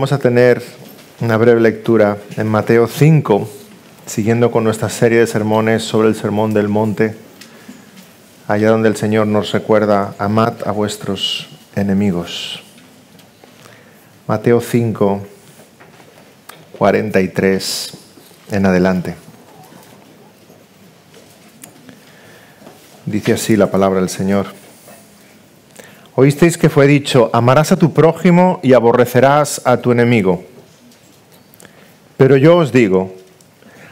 vamos a tener una breve lectura en Mateo 5, siguiendo con nuestra serie de sermones sobre el Sermón del Monte, allá donde el Señor nos recuerda: amad a vuestros enemigos. Mateo 5, 43 en adelante. Dice así la palabra del Señor. Oísteis que fue dicho: amarás a tu prójimo y aborrecerás a tu enemigo. Pero yo os digo: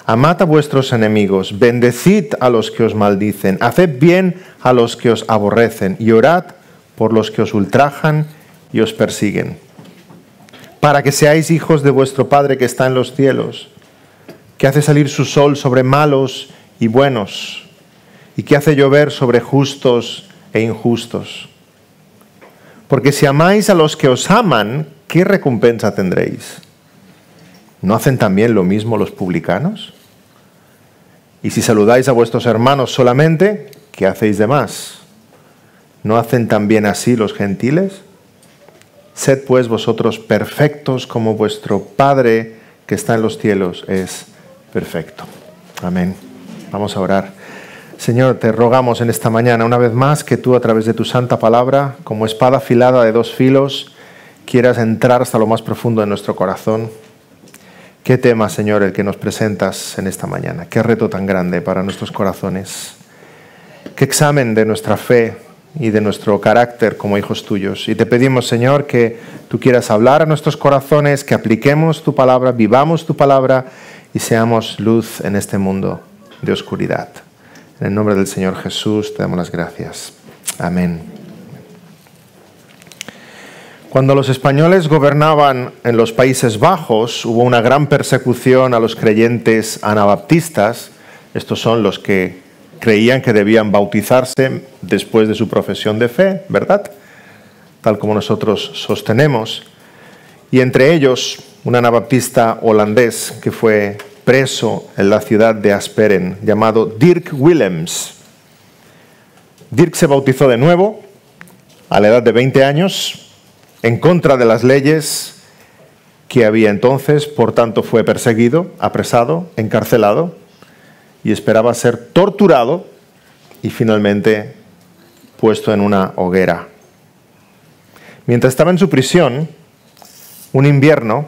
amad a vuestros enemigos, bendecid a los que os maldicen, haced bien a los que os aborrecen y orad por los que os ultrajan y os persiguen, para que seáis hijos de vuestro Padre que está en los cielos, que hace salir su sol sobre malos y buenos, y que hace llover sobre justos e injustos. Porque si amáis a los que os aman, ¿qué recompensa tendréis? ¿No hacen también lo mismo los publicanos? Y si saludáis a vuestros hermanos solamente, ¿qué hacéis de más? ¿No hacen también así los gentiles? Sed pues vosotros perfectos como vuestro Padre que está en los cielos es perfecto. Amén. Vamos a orar. Señor, te rogamos en esta mañana una vez más que tú, a través de tu santa palabra, como espada afilada de dos filos, quieras entrar hasta lo más profundo de nuestro corazón. Qué tema, Señor, el que nos presentas en esta mañana. Qué reto tan grande para nuestros corazones. Qué examen de nuestra fe y de nuestro carácter como hijos tuyos. Y te pedimos, Señor, que tú quieras hablar a nuestros corazones, que apliquemos tu palabra, vivamos tu palabra y seamos luz en este mundo de oscuridad. En el nombre del Señor Jesús te damos las gracias. Amén. Cuando los españoles gobernaban en los Países Bajos, hubo una gran persecución a los creyentes anabaptistas. Estos son los que creían que debían bautizarse después de su profesión de fe, ¿verdad? Tal como nosotros sostenemos. Y entre ellos, un anabaptista holandés que fue preso en la ciudad de Asperen, llamado Dirk Willems. Dirk se bautizó de nuevo a la edad de 20 años, en contra de las leyes que había entonces, por tanto fue perseguido, apresado, encarcelado y esperaba ser torturado y finalmente puesto en una hoguera. Mientras estaba en su prisión, un invierno,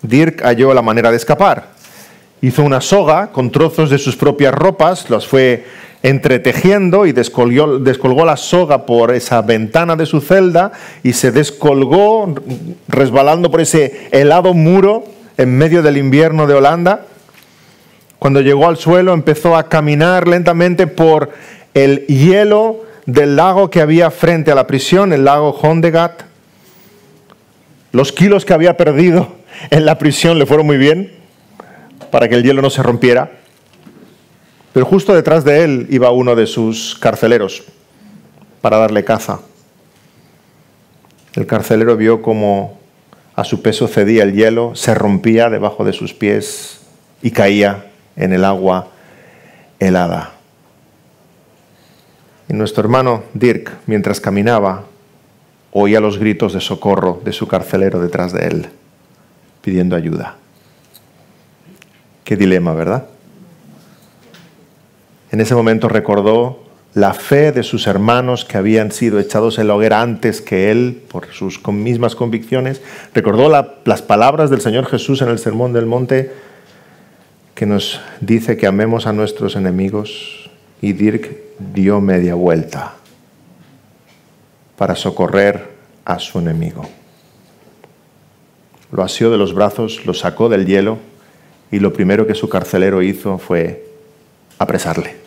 Dirk halló la manera de escapar. Hizo una soga con trozos de sus propias ropas, las fue entretejiendo y descolgó la soga por esa ventana de su celda y se descolgó resbalando por ese helado muro en medio del invierno de Holanda. Cuando llegó al suelo empezó a caminar lentamente por el hielo del lago que había frente a la prisión, el lago Hondegat. Los kilos que había perdido en la prisión le fueron muy bien para que el hielo no se rompiera. Pero justo detrás de él iba uno de sus carceleros para darle caza. El carcelero vio cómo a su peso cedía el hielo, se rompía debajo de sus pies y caía en el agua helada. Y nuestro hermano Dirk, mientras caminaba, oía los gritos de socorro de su carcelero detrás de él, pidiendo ayuda. Qué dilema, ¿verdad? En ese momento recordó la fe de sus hermanos que habían sido echados en la hoguera antes que él, por sus mismas convicciones. Recordó las palabras del Señor Jesús en el Sermón del Monte, que nos dice que amemos a nuestros enemigos, y Dirk dio media vuelta para socorrer a su enemigo. Lo asió de los brazos, lo sacó del hielo, y lo primero que su carcelero hizo fue apresarle.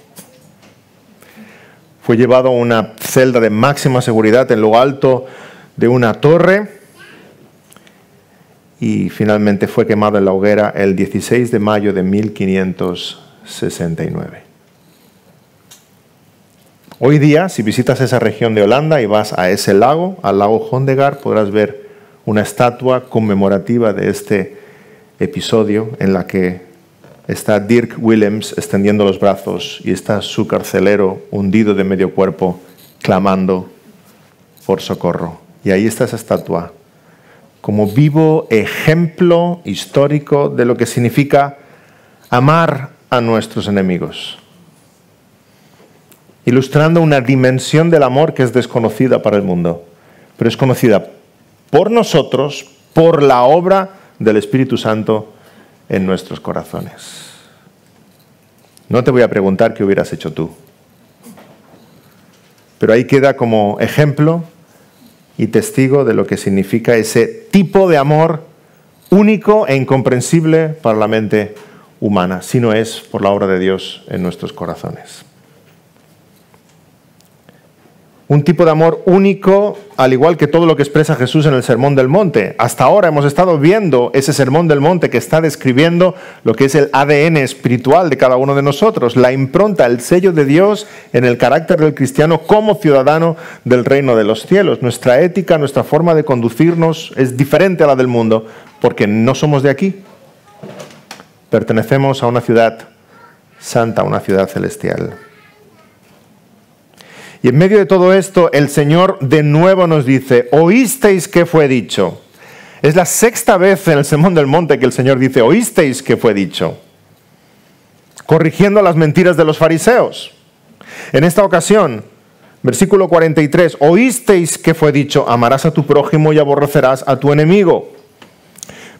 Fue llevado a una celda de máxima seguridad en lo alto de una torre y finalmente fue quemado en la hoguera el 16 de mayo de 1569. Hoy día, si visitas esa región de Holanda y vas a ese lago, al lago Hondegat, podrás ver una estatua conmemorativa de este episodio en la que está Dirk Willems extendiendo los brazos y está su carcelero hundido de medio cuerpo clamando por socorro. Y ahí está esa estatua como vivo ejemplo histórico de lo que significa amar a nuestros enemigos, ilustrando una dimensión del amor que es desconocida para el mundo, pero es conocida por nosotros, por la obra del Espíritu Santo en nuestros corazones. No te voy a preguntar qué hubieras hecho tú, pero ahí queda como ejemplo y testigo de lo que significa ese tipo de amor único e incomprensible para la mente humana, si no es por la obra de Dios en nuestros corazones. Un tipo de amor único, al igual que todo lo que expresa Jesús en el Sermón del Monte. Hasta ahora hemos estado viendo ese Sermón del Monte que está describiendo lo que es el ADN espiritual de cada uno de nosotros, la impronta, el sello de Dios en el carácter del cristiano como ciudadano del reino de los cielos. Nuestra ética, nuestra forma de conducirnos es diferente a la del mundo porque no somos de aquí. Pertenecemos a una ciudad santa, a una ciudad celestial. Y en medio de todo esto, el Señor de nuevo nos dice, ¿oísteis qué fue dicho? Es la sexta vez en el Sermón del Monte que el Señor dice, ¿oísteis qué fue dicho? Corrigiendo las mentiras de los fariseos. En esta ocasión, versículo 43, ¿oísteis qué fue dicho? Amarás a tu prójimo y aborrecerás a tu enemigo.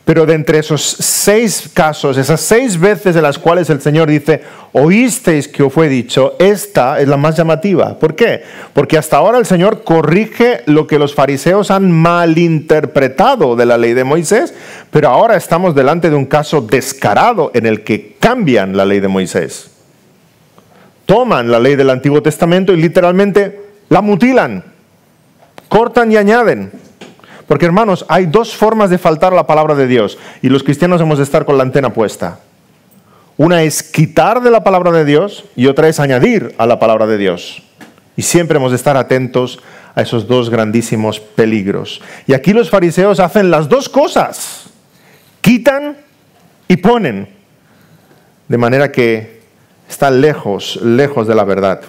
Pero de entre esos 6 casos, esas 6 veces en las cuales el Señor dice, oísteis que os fue dicho, esta es la más llamativa. ¿Por qué? Porque hasta ahora el Señor corrige lo que los fariseos han malinterpretado de la ley de Moisés, pero ahora estamos delante de un caso descarado en el que cambian la ley de Moisés. Toman la ley del Antiguo Testamento y literalmente la mutilan, cortan y añaden. Porque, hermanos, hay 2 formas de faltar a la palabra de Dios y los cristianos hemos de estar con la antena puesta. Una es quitar de la palabra de Dios y otra es añadir a la palabra de Dios. Y siempre hemos de estar atentos a esos 2 grandísimos peligros. Y aquí los fariseos hacen las 2 cosas. Quitan y ponen. De manera que están lejos de la verdad.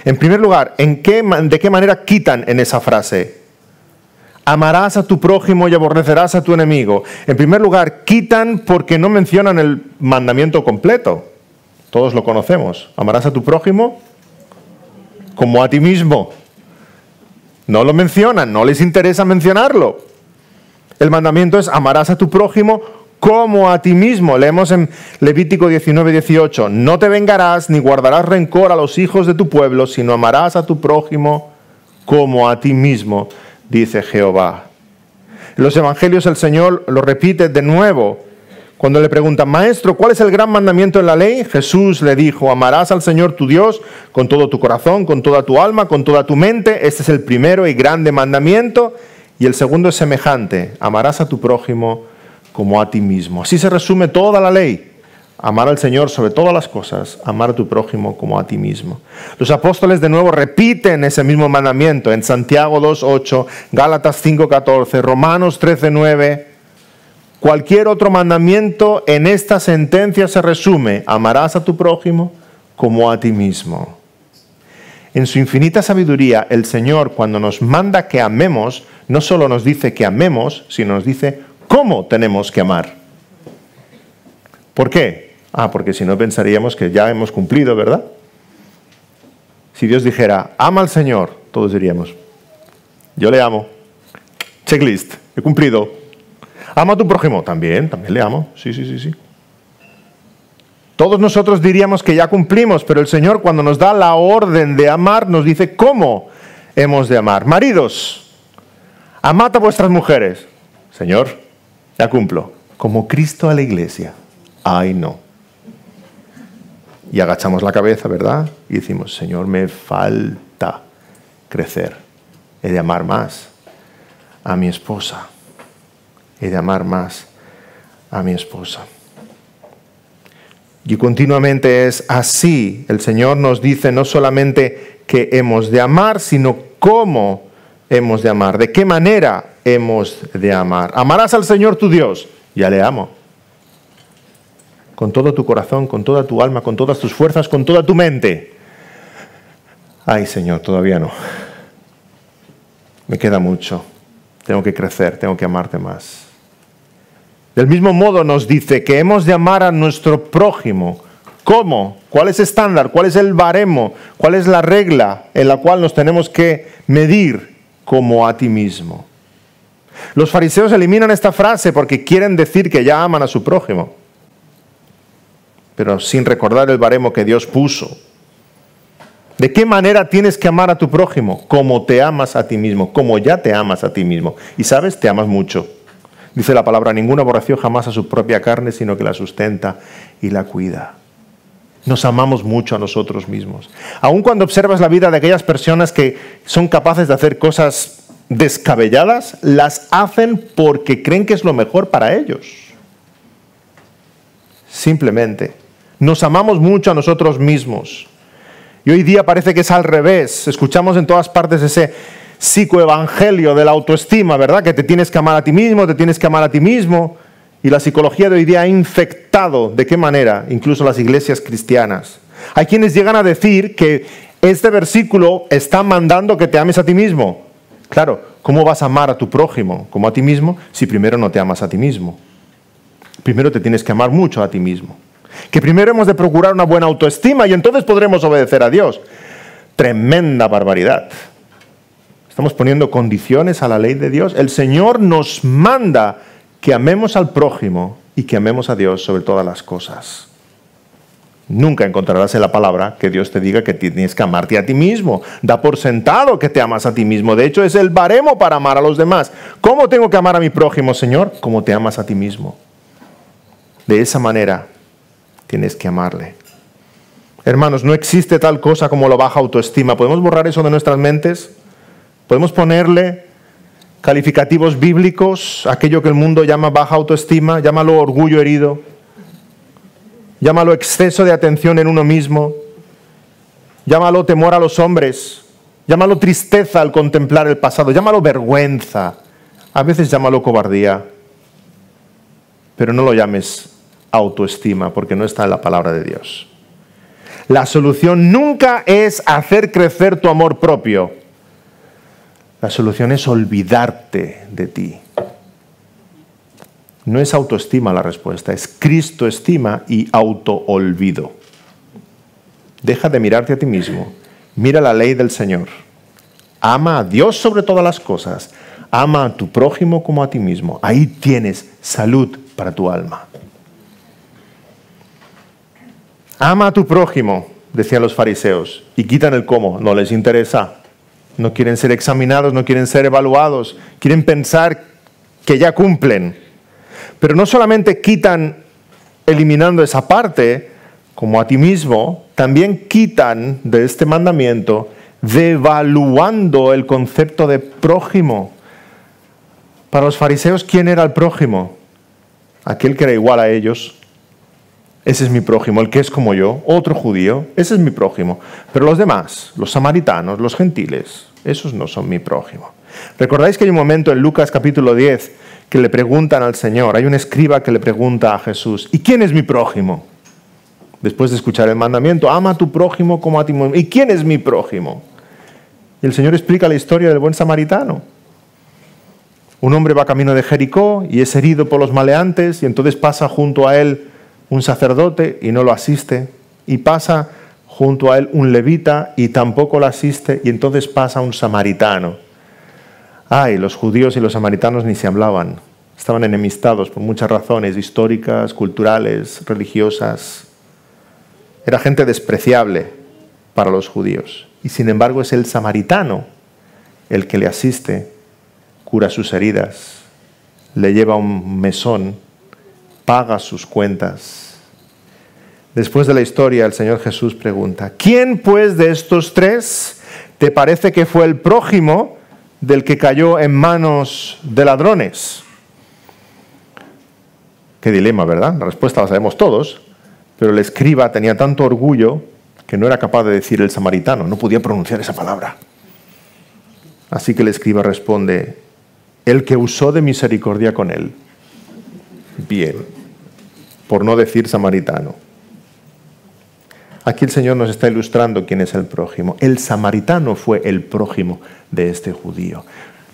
En primer lugar, ¿de qué manera quitan en esa frase? Amarás a tu prójimo y aborrecerás a tu enemigo. En primer lugar, quitan porque no mencionan el mandamiento completo. Todos lo conocemos. Amarás a tu prójimo como a ti mismo. No lo mencionan, no les interesa mencionarlo. El mandamiento es amarás a tu prójimo como a ti mismo. Leemos en Levítico 19:18. No te vengarás ni guardarás rencor a los hijos de tu pueblo, sino amarás a tu prójimo como a ti mismo, dice Jehová. En los evangelios el Señor lo repite de nuevo. Cuando le preguntan, Maestro, ¿cuál es el gran mandamiento en la ley? Jesús le dijo, amarás al Señor tu Dios con todo tu corazón, con toda tu alma, con toda tu mente. Este es el primero y grande mandamiento. Y el segundo es semejante, amarás a tu prójimo como a ti mismo. Así se resume toda la ley. Amar al Señor sobre todas las cosas, amar a tu prójimo como a ti mismo. Los apóstoles de nuevo repiten ese mismo mandamiento en Santiago 2:8, Gálatas 5:14, Romanos 13:9. Cualquier otro mandamiento en esta sentencia se resume, amarás a tu prójimo como a ti mismo. En su infinita sabiduría, el Señor, cuando nos manda que amemos, no solo nos dice que amemos, sino nos dice cómo tenemos que amar. ¿Por qué? Porque si no pensaríamos que ya hemos cumplido, ¿verdad? Si Dios dijera, ama al Señor, todos diríamos, yo le amo. Checklist, he cumplido. Ama a tu prójimo, también le amo. Sí. Todos nosotros diríamos que ya cumplimos, pero el Señor cuando nos da la orden de amar, nos dice cómo hemos de amar. Maridos, amad a vuestras mujeres. Señor, ya cumplo. Como Cristo a la iglesia. Ay, no. Y agachamos la cabeza, ¿verdad? Y decimos, Señor, me falta crecer. He de amar más a mi esposa. He de amar más a mi esposa. Y continuamente es así. El Señor nos dice no solamente que hemos de amar, sino cómo hemos de amar. ¿De qué manera hemos de amar? Amarás al Señor tu Dios. Ya le amo. Con todo tu corazón, con toda tu alma, con todas tus fuerzas, con toda tu mente. Ay, Señor, todavía no. Me queda mucho. tengo que crecer, tengo que amarte más. Del mismo modo nos dice que hemos de amar a nuestro prójimo. ¿Cómo? ¿Cuál es el estándar? ¿Cuál es el baremo? ¿Cuál es la regla en la cual nos tenemos que medir como a ti mismo? Los fariseos eliminan esta frase porque quieren decir que ya aman a su prójimo, pero sin recordar el baremo que Dios puso. ¿De qué manera tienes que amar a tu prójimo? Como te amas a ti mismo, como ya te amas a ti mismo. Y sabes, te amas mucho. Dice la palabra, ninguno aborreció jamás a su propia carne, sino que la sustenta y la cuida. Nos amamos mucho a nosotros mismos. Aun cuando observas la vida de aquellas personas que son capaces de hacer cosas descabelladas, las hacen porque creen que es lo mejor para ellos. Simplemente, nos amamos mucho a nosotros mismos. Y hoy día parece que es al revés. Escuchamos en todas partes ese psicoevangelio de la autoestima, ¿verdad? Que te tienes que amar a ti mismo, te tienes que amar a ti mismo. Y la psicología de hoy día ha infectado, ¿de qué manera? Incluso las iglesias cristianas. Hay quienes llegan a decir que este versículo está mandando que te ames a ti mismo. Claro, ¿cómo vas a amar a tu prójimo como a ti mismo si primero no te amas a ti mismo? Primero te tienes que amar mucho a ti mismo. Que primero hemos de procurar una buena autoestima y entonces podremos obedecer a Dios. Tremenda barbaridad. Estamos poniendo condiciones a la ley de Dios. El Señor nos manda que amemos al prójimo y que amemos a Dios sobre todas las cosas. Nunca encontrarás en la palabra que Dios te diga que tienes que amarte a ti mismo. Da por sentado que te amas a ti mismo. De hecho, es el baremo para amar a los demás. ¿Cómo tengo que amar a mi prójimo, Señor? Como te amas a ti mismo. De esa manera tienes que amarle. Hermanos, no existe tal cosa como la baja autoestima. ¿Podemos borrar eso de nuestras mentes? ¿Podemos ponerle calificativos bíblicos, aquello que el mundo llama baja autoestima? Llámalo orgullo herido. Llámalo exceso de atención en uno mismo. Llámalo temor a los hombres. Llámalo tristeza al contemplar el pasado. Llámalo vergüenza. A veces llámalo cobardía. Pero no lo llames autoestima, porque no está en la palabra de Dios. La solución nunca es hacer crecer tu amor propio. La solución es olvidarte de ti. No es autoestima la respuesta, es Cristo estima y autoolvido. Deja de mirarte a ti mismo. Mira la ley del Señor. Ama a Dios sobre todas las cosas. Ama a tu prójimo como a ti mismo. Ahí tienes salud para tu alma. Ama a tu prójimo, decían los fariseos, y quitan el cómo. No les interesa. No quieren ser examinados, no quieren ser evaluados. Quieren pensar que ya cumplen. Pero no solamente quitan eliminando esa parte, como a ti mismo, también quitan de este mandamiento devaluando el concepto de prójimo. Para los fariseos, ¿quién era el prójimo? Aquel que era igual a ellos. Ese es mi prójimo, el que es como yo, otro judío, ese es mi prójimo. Pero los demás, los samaritanos, los gentiles, esos no son mi prójimo. ¿Recordáis que hay un momento en Lucas capítulo 10 que le preguntan al Señor? Hay un escriba que le pregunta a Jesús, ¿y quién es mi prójimo? Después de escuchar el mandamiento, ama a tu prójimo como a ti mismo. ¿Y quién es mi prójimo? Y el Señor explica la historia del buen samaritano. Un hombre va camino de Jericó y es herido por los maleantes y entonces pasa junto a él un sacerdote y no lo asiste, y pasa junto a él un levita y tampoco lo asiste, y entonces pasa un samaritano. Ay, los judíos y los samaritanos ni se hablaban, estaban enemistados por muchas razones históricas, culturales, religiosas. Era gente despreciable para los judíos, y sin embargo es el samaritano el que le asiste, cura sus heridas, le lleva un mesón, paga sus cuentas. Después de la historia, el Señor Jesús pregunta, ¿quién pues de estos tres te parece que fue el prójimo del que cayó en manos de ladrones? Qué dilema, ¿verdad? La respuesta la sabemos todos, pero el escriba tenía tanto orgullo que no era capaz de decir el samaritano, no podía pronunciar esa palabra. Así que el escriba responde, el que usó de misericordia con él. Bien, por no decir samaritano. Aquí el Señor nos está ilustrando quién es el prójimo. El samaritano fue el prójimo de este judío.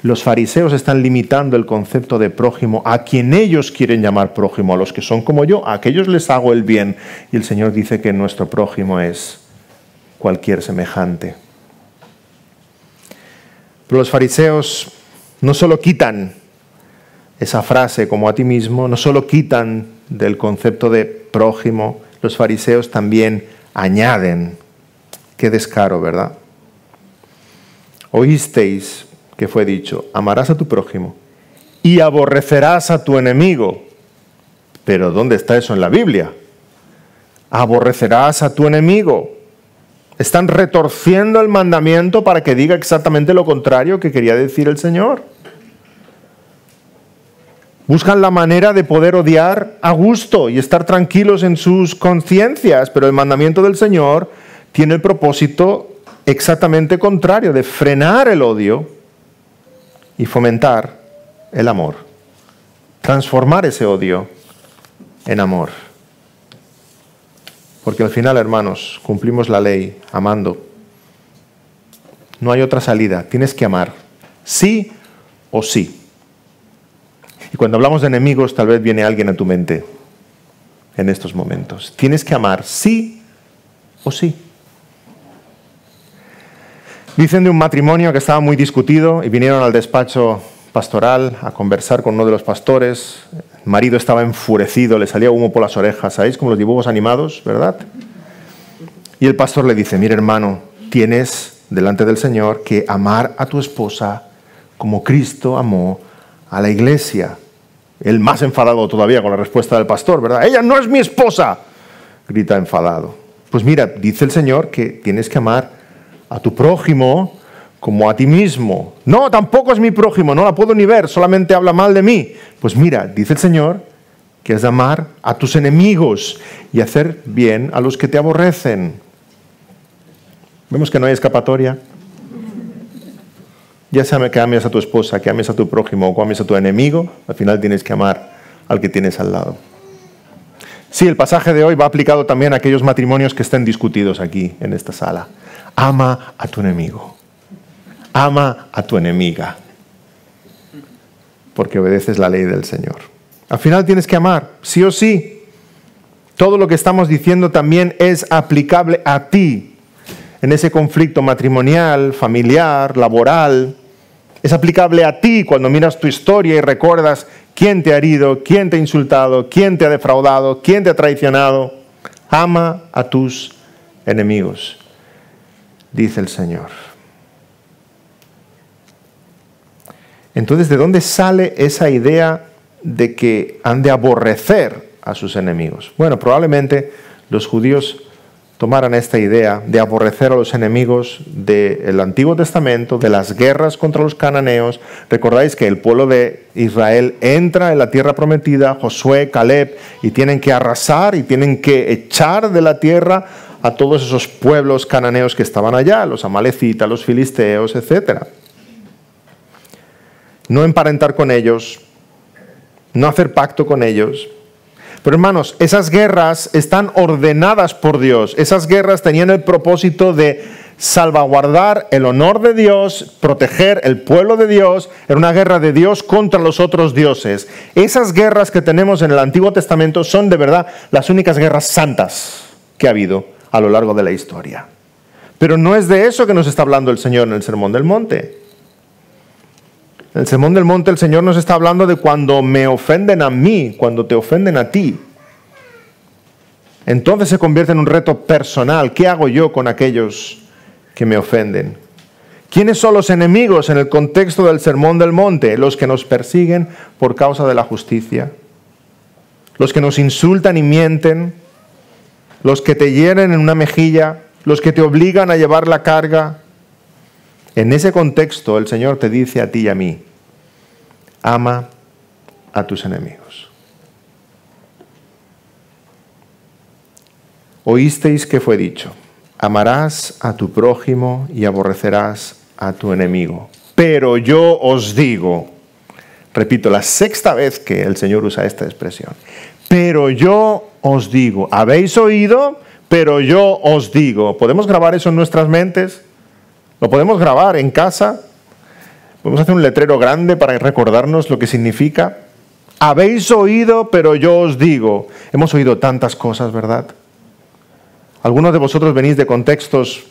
Los fariseos están limitando el concepto de prójimo a quien ellos quieren llamar prójimo, a los que son como yo, a aquellos les hago el bien. Y el Señor dice que nuestro prójimo es cualquier semejante. Pero los fariseos no solo quitan esa frase como a ti mismo, no solo quitan del concepto de prójimo, los fariseos también añaden. Qué descaro, ¿verdad? Oísteis que fue dicho, amarás a tu prójimo y aborrecerás a tu enemigo. Pero ¿dónde está eso en la Biblia? Aborrecerás a tu enemigo. Están retorciendo el mandamiento para que diga exactamente lo contrario que quería decir el Señor. Buscan la manera de poder odiar a gusto y estar tranquilos en sus conciencias, pero el mandamiento del Señor tiene el propósito exactamente contrario, de frenar el odio y fomentar el amor. Transformar ese odio en amor. Porque al final, hermanos, cumplimos la ley amando. No hay otra salida. Tienes que amar. Sí o sí. Y cuando hablamos de enemigos, tal vez viene alguien a tu mente en estos momentos. Tienes que amar sí o sí. Dicen de un matrimonio que estaba muy discutido y vinieron al despacho pastoral a conversar con uno de los pastores. El marido estaba enfurecido, le salía humo por las orejas, ¿sabéis? Como los dibujos animados, ¿verdad? Y el pastor le dice, mira hermano, tienes delante del Señor que amar a tu esposa como Cristo amó a la iglesia. Él más enfadado todavía con la respuesta del pastor, ¿verdad? Ella no es mi esposa, grita enfadado. Pues mira, dice el Señor que tienes que amar a tu prójimo como a ti mismo. No, tampoco es mi prójimo, no la puedo ni ver, solamente habla mal de mí. Pues mira, dice el Señor que es amar a tus enemigos y hacer bien a los que te aborrecen. Vemos que no hay escapatoria. Ya sea que ames a tu esposa, que ames a tu prójimo o que ames a tu enemigo, al final tienes que amar al que tienes al lado. Sí, el pasaje de hoy va aplicado también a aquellos matrimonios que estén discutidos aquí en esta sala. Ama a tu enemigo. Ama a tu enemiga. Porque obedeces la ley del Señor. Al final tienes que amar, sí o sí. Todo lo que estamos diciendo también es aplicable a ti. En ese conflicto matrimonial, familiar, laboral. Es aplicable a ti cuando miras tu historia y recuerdas quién te ha herido, quién te ha insultado, quién te ha defraudado, quién te ha traicionado. Ama a tus enemigos, dice el Señor. Entonces, ¿de dónde sale esa idea de que han de aborrecer a sus enemigos? Bueno, probablemente los judíos tomaran esta idea de aborrecer a los enemigos del Antiguo Testamento, de las guerras contra los cananeos. Recordáis que el pueblo de Israel entra en la tierra prometida, Josué, Caleb, y tienen que arrasar y tienen que echar de la tierra a todos esos pueblos cananeos que estaban allá, los amalecitas, los filisteos, etc. No emparentar con ellos, no hacer pacto con ellos. Pero hermanos, esas guerras están ordenadas por Dios. Esas guerras tenían el propósito de salvaguardar el honor de Dios, proteger el pueblo de Dios. Era una guerra de Dios contra los otros dioses. Esas guerras que tenemos en el Antiguo Testamento son de verdad las únicas guerras santas que ha habido a lo largo de la historia. Pero no es de eso que nos está hablando el Señor en el Sermón del Monte. En el Sermón del Monte el Señor nos está hablando de cuando me ofenden a mí, cuando te ofenden a ti. Entonces se convierte en un reto personal. ¿Qué hago yo con aquellos que me ofenden? ¿Quiénes son los enemigos en el contexto del Sermón del Monte? Los que nos persiguen por causa de la justicia. Los que nos insultan y mienten. Los que te hieren en una mejilla. Los que te obligan a llevar la carga. En ese contexto el Señor te dice a ti y a mí, ama a tus enemigos. Oísteis que fue dicho, amarás a tu prójimo y aborrecerás a tu enemigo. Pero yo os digo, repito, la sexta vez que el Señor usa esta expresión, pero yo os digo, ¿habéis oído? Pero yo os digo. ¿Podemos grabar eso en nuestras mentes? ¿Lo podemos grabar en casa? Podemos hacer un letrero grande para recordarnos lo que significa. Habéis oído, pero yo os digo. Hemos oído tantas cosas, ¿verdad? Algunos de vosotros venís de contextos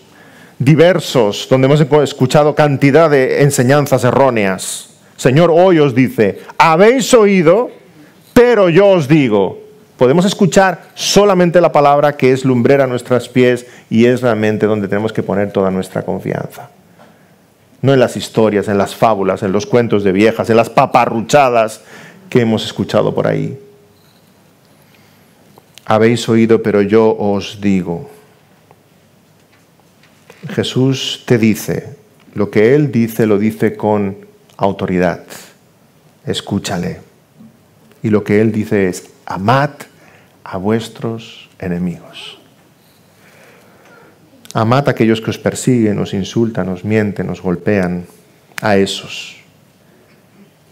diversos, donde hemos escuchado cantidad de enseñanzas erróneas. Señor hoy os dice, habéis oído, pero yo os digo. Podemos escuchar solamente la palabra que es lumbrera a nuestros pies y es realmente donde tenemos que poner toda nuestra confianza. No en las historias, en las fábulas, en los cuentos de viejas, en las paparruchadas que hemos escuchado por ahí. Habéis oído, pero yo os digo. Jesús te dice, lo que Él dice lo dice con autoridad. Escúchale. Y lo que Él dice es, amad a vuestros enemigos. Amad a aquellos que os persiguen, os insultan, os mienten, os golpean, a esos.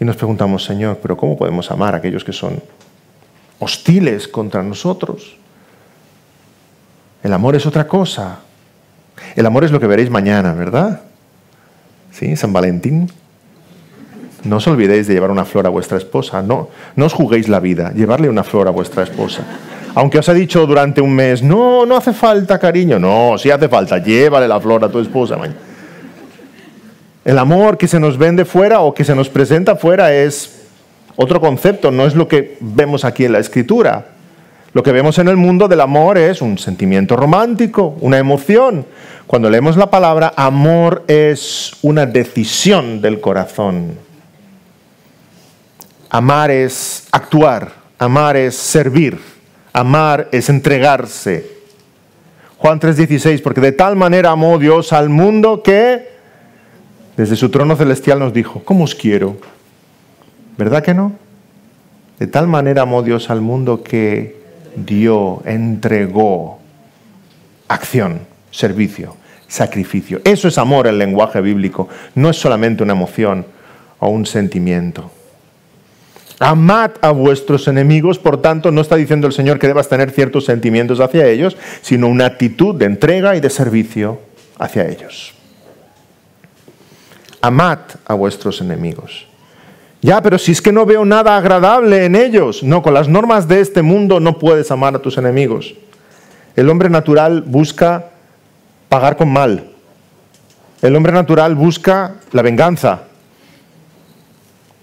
Y nos preguntamos, Señor, ¿pero cómo podemos amar a aquellos que son hostiles contra nosotros? El amor es otra cosa. El amor es lo que veréis mañana, ¿verdad? ¿Sí? San Valentín. No os olvidéis de llevar una flor a vuestra esposa. No os juguéis la vida. Llevarle una flor a vuestra esposa. Aunque os ha dicho durante un mes, no hace falta, cariño. No, sí hace falta. Llévale la flor a tu esposa mañana. El amor que se nos vende fuera o que se nos presenta fuera es otro concepto, no es lo que vemos aquí en la Escritura. Lo que vemos en el mundo del amor es un sentimiento romántico, una emoción. Cuando leemos la palabra, amor es una decisión del corazón. Amar es actuar, amar es servir, amar es entregarse. Juan 3:16, porque de tal manera amó Dios al mundo que desde su trono celestial nos dijo, ¿cómo os quiero? ¿Verdad que no? De tal manera amó Dios al mundo que dio, entregó acción, servicio, sacrificio. Eso es amor en el lenguaje bíblico, no es solamente una emoción o un sentimiento. Amad a vuestros enemigos, por tanto, no está diciendo el Señor que debas tener ciertos sentimientos hacia ellos, sino una actitud de entrega y de servicio hacia ellos. Amad a vuestros enemigos. Ya, pero si es que no veo nada agradable en ellos. No, con las normas de este mundo no puedes amar a tus enemigos. El hombre natural busca pagar con mal. El hombre natural busca la venganza.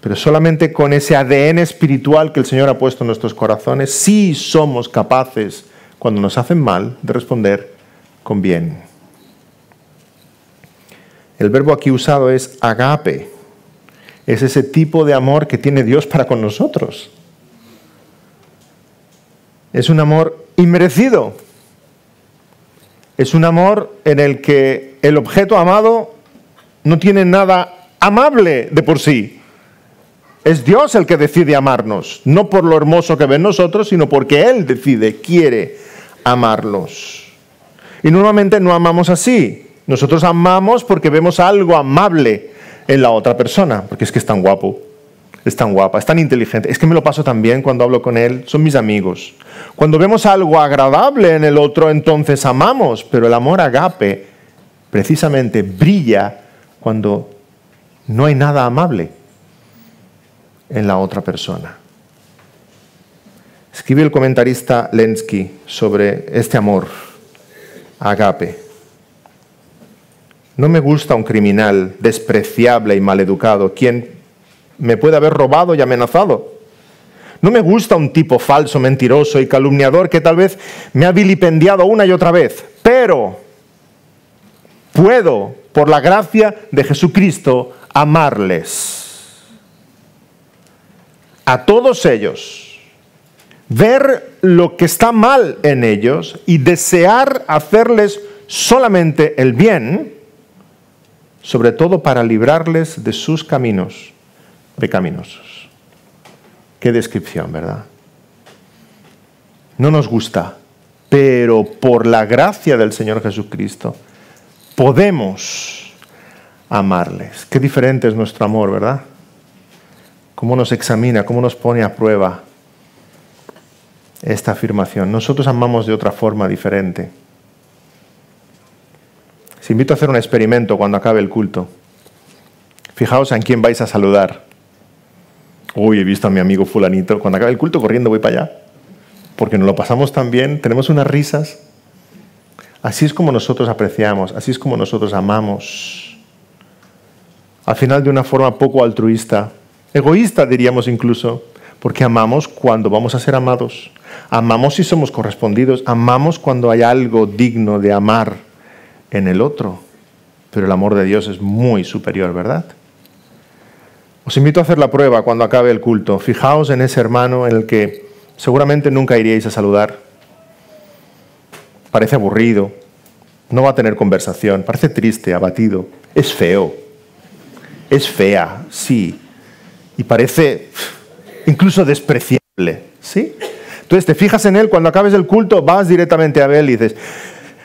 Pero solamente con ese ADN espiritual que el Señor ha puesto en nuestros corazones, sí somos capaces, cuando nos hacen mal, de responder con bien. El verbo aquí usado es agape. Es ese tipo de amor que tiene Dios para con nosotros. Es un amor inmerecido. Es un amor en el que el objeto amado no tiene nada amable de por sí. Es Dios el que decide amarnos, no por lo hermoso que ve en nosotros, sino porque Él decide, quiere amarlos. Y normalmente no amamos así. Nosotros amamos porque vemos algo amable en la otra persona, porque es que es tan guapo, es tan guapa, es tan inteligente, es que me lo paso tan bien cuando hablo con él, son mis amigos. Cuando vemos algo agradable en el otro, entonces amamos, pero el amor agape precisamente brilla cuando no hay nada amable en la otra persona. Escribe el comentarista Lenski sobre este amor agape. No me gusta un criminal despreciable y maleducado, quien me puede haber robado y amenazado. No me gusta un tipo falso, mentiroso y calumniador que tal vez me ha vilipendiado una y otra vez. Pero puedo, por la gracia de Jesucristo, amarles. A todos ellos. Ver lo que está mal en ellos y desear hacerles solamente el bien, sobre todo para librarles de sus caminos pecaminosos. Qué descripción, ¿verdad? No nos gusta, pero por la gracia del Señor Jesucristo podemos amarles. Qué diferente es nuestro amor, ¿verdad? Cómo nos examina, cómo nos pone a prueba esta afirmación. Nosotros amamos de otra forma diferente. Os invito a hacer un experimento cuando acabe el culto. Fijaos en quién vais a saludar. Uy, he visto a mi amigo fulanito, cuando acabe el culto corriendo voy para allá, porque nos lo pasamos tan bien, tenemos unas risas. Así es como nosotros apreciamos, así es como nosotros amamos. Al final de una forma poco altruista, egoísta diríamos incluso, porque amamos cuando vamos a ser amados. Amamos si somos correspondidos, amamos cuando hay algo digno de amar en el otro. Pero el amor de Dios es muy superior, ¿verdad? Os invito a hacer la prueba cuando acabe el culto. Fijaos en ese hermano en el que seguramente nunca iríais a saludar. Parece aburrido, no va a tener conversación, parece triste, abatido, es feo, es fea, sí, y parece incluso despreciable, ¿sí? Entonces te fijas en él, cuando acabes el culto vas directamente a él y dices,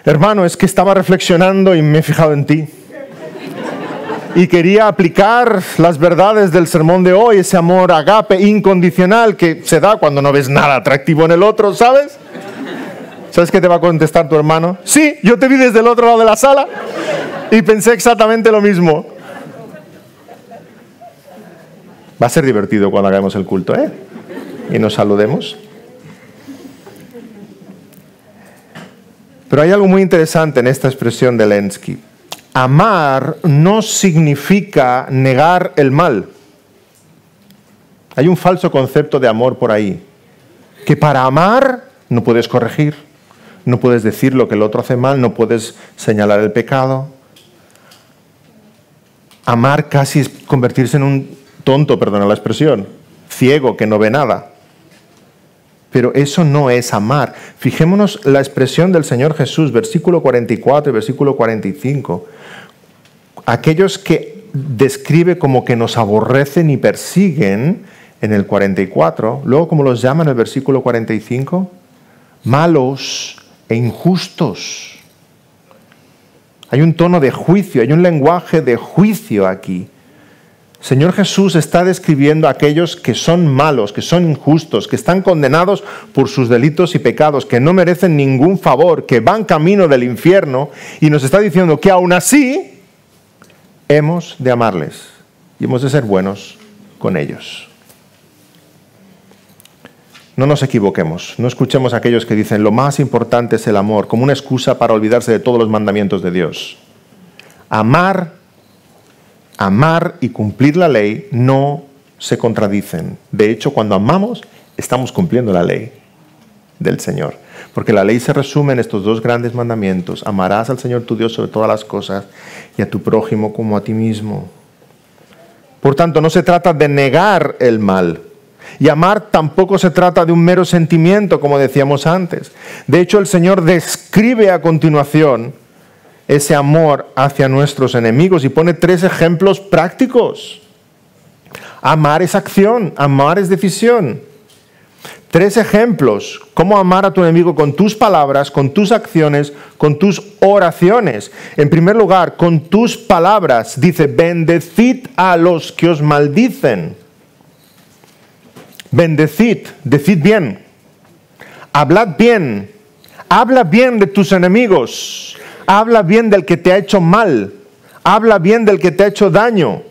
hermano, es que estaba reflexionando y me he fijado en ti. Y quería aplicar las verdades del sermón de hoy, ese amor agape incondicional que se da cuando no ves nada atractivo en el otro, ¿sabes? ¿Sabes qué te va a contestar tu hermano? Sí, yo te vi desde el otro lado de la sala y pensé exactamente lo mismo. Va a ser divertido cuando hagamos el culto, ¿eh? Y nos saludemos. Pero hay algo muy interesante en esta expresión de Lenski. Amar no significa negar el mal. Hay un falso concepto de amor por ahí. Que para amar no puedes corregir, no puedes decir lo que el otro hace mal, no puedes señalar el pecado. Amar casi es convertirse en un tonto, perdona la expresión, ciego que no ve nada. Pero eso no es amar. Fijémonos la expresión del Señor Jesús, versículo 44 y versículo 45. Aquellos que describe como que nos aborrecen y persiguen en el 44, luego como los llama en el versículo 45, malos e injustos. Hay un tono de juicio, hay un lenguaje de juicio aquí. Señor Jesús está describiendo a aquellos que son malos, que son injustos, que están condenados por sus delitos y pecados, que no merecen ningún favor, que van camino del infierno, y nos está diciendo que aún así hemos de amarles y hemos de ser buenos con ellos. No nos equivoquemos, no escuchemos a aquellos que dicen lo más importante es el amor, como una excusa para olvidarse de todos los mandamientos de Dios. Amar y cumplir la ley no se contradicen. De hecho, cuando amamos, estamos cumpliendo la ley del Señor. Porque la ley se resume en estos dos grandes mandamientos. Amarás al Señor tu Dios sobre todas las cosas y a tu prójimo como a ti mismo. Por tanto, no se trata de negar el mal. Y amar tampoco se trata de un mero sentimiento, como decíamos antes. De hecho, el Señor describe a continuación ese amor hacia nuestros enemigos y pone 3 ejemplos prácticos. Amar es acción, amar es decisión. 3 ejemplos, cómo amar a tu enemigo con tus palabras, con tus acciones, con tus oraciones. En primer lugar, con tus palabras. Dice, bendecid a los que os maldicen. Bendecid, decid bien. Hablad bien. Habla bien de tus enemigos. Habla bien del que te ha hecho mal. Habla bien del que te ha hecho daño.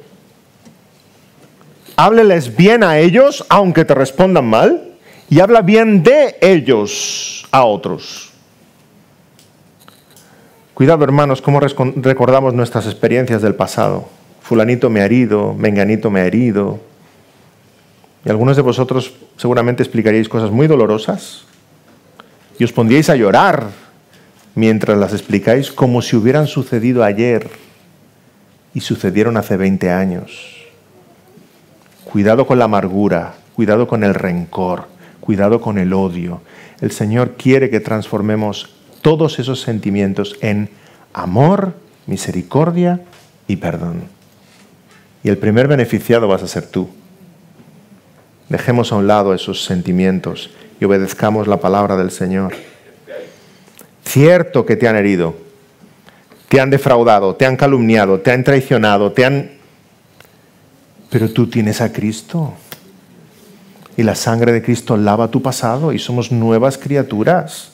Hábleles bien a ellos, aunque te respondan mal. Y habla bien de ellos a otros. Cuidado, hermanos, cómo recordamos nuestras experiencias del pasado. Fulanito me ha herido, menganito me ha herido. Y algunos de vosotros seguramente explicaríais cosas muy dolorosas y os pondríais a llorar mientras las explicáis como si hubieran sucedido ayer y sucedieron hace 20 años. Cuidado con la amargura, cuidado con el rencor, cuidado con el odio. El Señor quiere que transformemos todos esos sentimientos en amor, misericordia y perdón. Y el primer beneficiado vas a ser tú. Dejemos a un lado esos sentimientos y obedezcamos la palabra del Señor. Cierto que te han herido, te han defraudado, te han calumniado, te han traicionado, pero tú tienes a Cristo. Y la sangre de Cristo lava tu pasado y somos nuevas criaturas.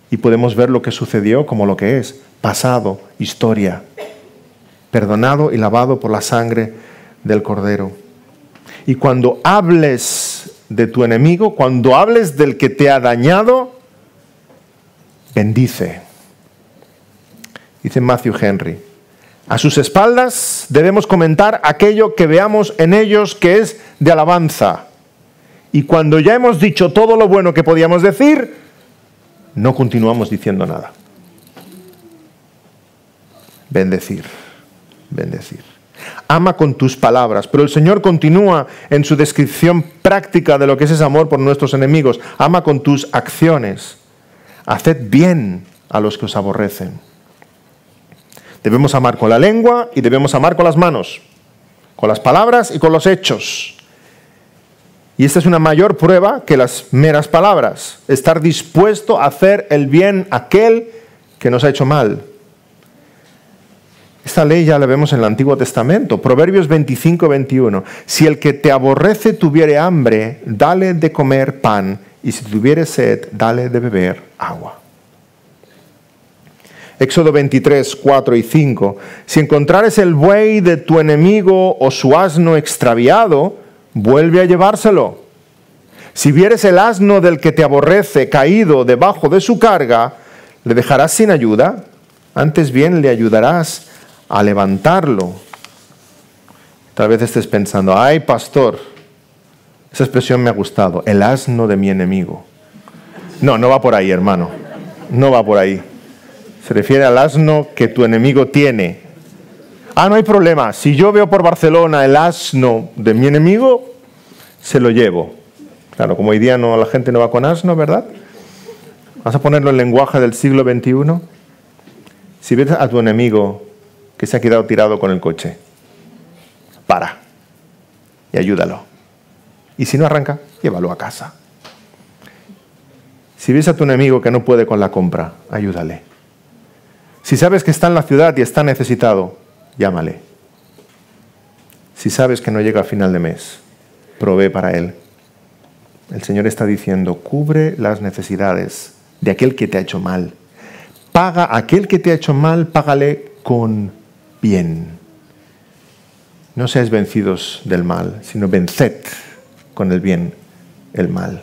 Y podemos ver lo que sucedió como lo que es, pasado, historia. perdonado y lavado por la sangre del Cordero. Y cuando hables de tu enemigo, cuando hables del que te ha dañado, bendice. Dice Matthew Henry, a sus espaldas debemos comentar aquello que veamos en ellos que es de alabanza. Y cuando ya hemos dicho todo lo bueno que podíamos decir, no continuamos diciendo nada. Bendecir, bendecir. Ama con tus palabras, pero el Señor continúa en su descripción práctica de lo que es ese amor por nuestros enemigos. Ama con tus acciones. Haced bien a los que os aborrecen. Debemos amar con la lengua y debemos amar con las manos, con las palabras y con los hechos. Y esta es una mayor prueba que las meras palabras. Estar dispuesto a hacer el bien a aquel que nos ha hecho mal. Esta ley ya la vemos en el Antiguo Testamento. Proverbios 25-21. Si el que te aborrece tuviere hambre, dale de comer pan, y si tuviere sed, dale de beber agua. Éxodo 23, 4 y 5. Si encontrares el buey de tu enemigo o su asno extraviado, vuelve a llevárselo. Si vieres el asno del que te aborrece caído debajo de su carga, ¿le dejarás sin ayuda? Antes bien le ayudarás a levantarlo. Tal vez estés pensando, ay pastor, esa expresión me ha gustado, el asno de mi enemigo. No, no va por ahí, hermano, no va por ahí. Se refiere al asno que tu enemigo tiene. Ah, no hay problema, si yo veo por Barcelona el asno de mi enemigo, se lo llevo. Claro, como hoy día no, la gente no va con asno, ¿verdad? Vas a ponerlo en lenguaje del siglo XXI. Si ves a tu enemigo que se ha quedado tirado con el coche, para y ayúdalo. Y si no arranca, llévalo a casa. Si ves a tu enemigo que no puede con la compra, ayúdale. Si sabes que está en la ciudad y está necesitado, llámale. Si sabes que no llega a final de mes, provee para él. El Señor está diciendo, cubre las necesidades de aquel que te ha hecho mal. Paga a aquel que te ha hecho mal, págale con bien. No seáis vencidos del mal, sino venced con el bien el mal.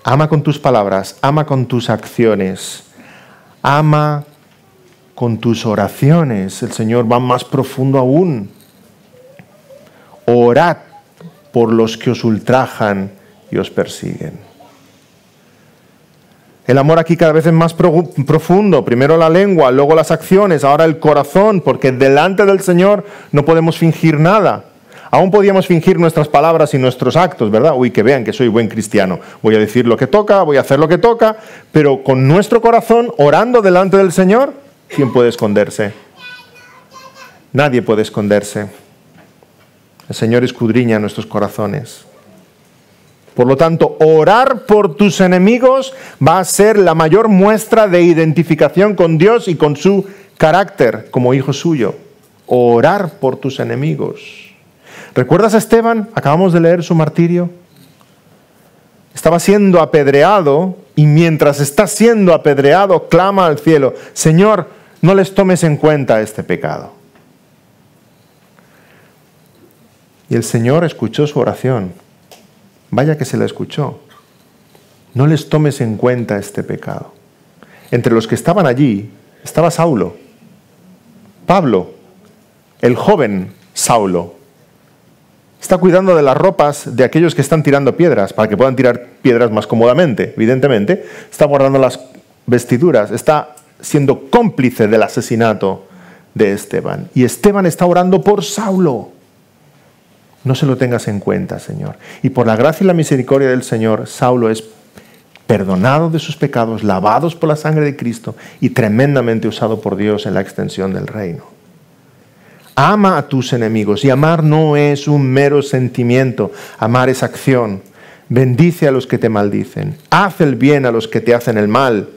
Ama con tus palabras, ama con tus acciones, ama con tus oraciones. El Señor va más profundo aún. Orad por los que os ultrajan y os persiguen. El amor aquí cada vez es más profundo. Primero la lengua, luego las acciones, ahora el corazón, porque delante del Señor no podemos fingir nada. Aún podíamos fingir nuestras palabras y nuestros actos, ¿verdad? Uy, que vean que soy buen cristiano. Voy a decir lo que toca, voy a hacer lo que toca, pero con nuestro corazón, orando delante del Señor, ¿quién puede esconderse? Nadie puede esconderse. El Señor escudriña nuestros corazones. Por lo tanto, orar por tus enemigos va a ser la mayor muestra de identificación con Dios y con su carácter como hijo suyo. Orar por tus enemigos. ¿Recuerdas a Esteban? Acabamos de leer su martirio. Estaba siendo apedreado y mientras está siendo apedreado clama al cielo, Señor, no les tomes en cuenta este pecado. Y el Señor escuchó su oración. Vaya que se la escuchó. No les tomes en cuenta este pecado. Entre los que estaban allí estaba Saulo, Pablo, el joven Saulo. Está cuidando de las ropas de aquellos que están tirando piedras, para que puedan tirar piedras más cómodamente, evidentemente. Está guardando las vestiduras, está siendo cómplice del asesinato de Esteban. Y Esteban está orando por Saulo. No se lo tengas en cuenta, Señor. Y por la gracia y la misericordia del Señor, Saulo es perdonado de sus pecados, lavados por la sangre de Cristo y tremendamente usado por Dios en la extensión del reino. Ama a tus enemigos. Y amar no es un mero sentimiento. Amar es acción. Bendice a los que te maldicen. Haz el bien a los que te hacen el mal.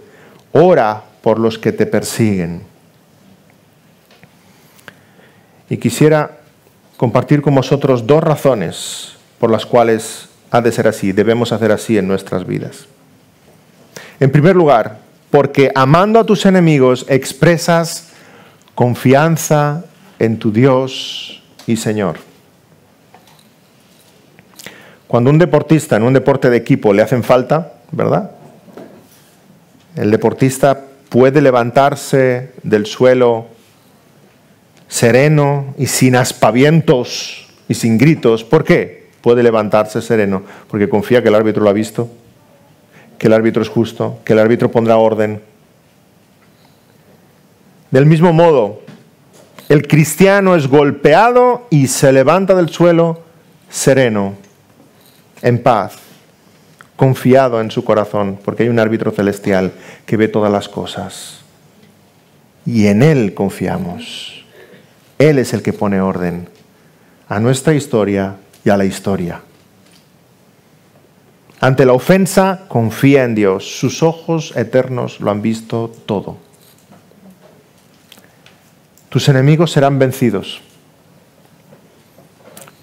Ora por los que te persiguen. Y quisiera compartir con vosotros dos razones por las cuales ha de ser así, debemos hacer así en nuestras vidas. En primer lugar, porque amando a tus enemigos expresas confianza en tu Dios y Señor. Cuando un deportista en un deporte de equipo le hacen falta, ¿verdad? El deportista puede levantarse del suelo sereno y sin aspavientos y sin gritos. ¿Por qué? Puede levantarse sereno porque confía que el árbitro lo ha visto, que el árbitro es justo, que el árbitro pondrá orden. Del mismo modo, el cristiano es golpeado y se levanta del suelo sereno, en paz, confiado en su corazón, porque hay un árbitro celestial que ve todas las cosas. Y en Él confiamos. Él es el que pone orden a nuestra historia y a la historia. Ante la ofensa, confía en Dios. Sus ojos eternos lo han visto todo. Tus enemigos serán vencidos.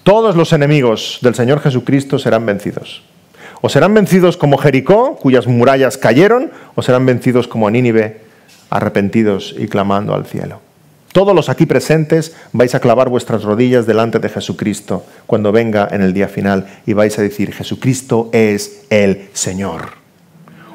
Todos los enemigos del Señor Jesucristo serán vencidos. O serán vencidos como Jericó, cuyas murallas cayeron, o serán vencidos como Nínive, arrepentidos y clamando al cielo. Todos los aquí presentes vais a clavar vuestras rodillas delante de Jesucristo cuando venga en el día final y vais a decir: Jesucristo es el Señor.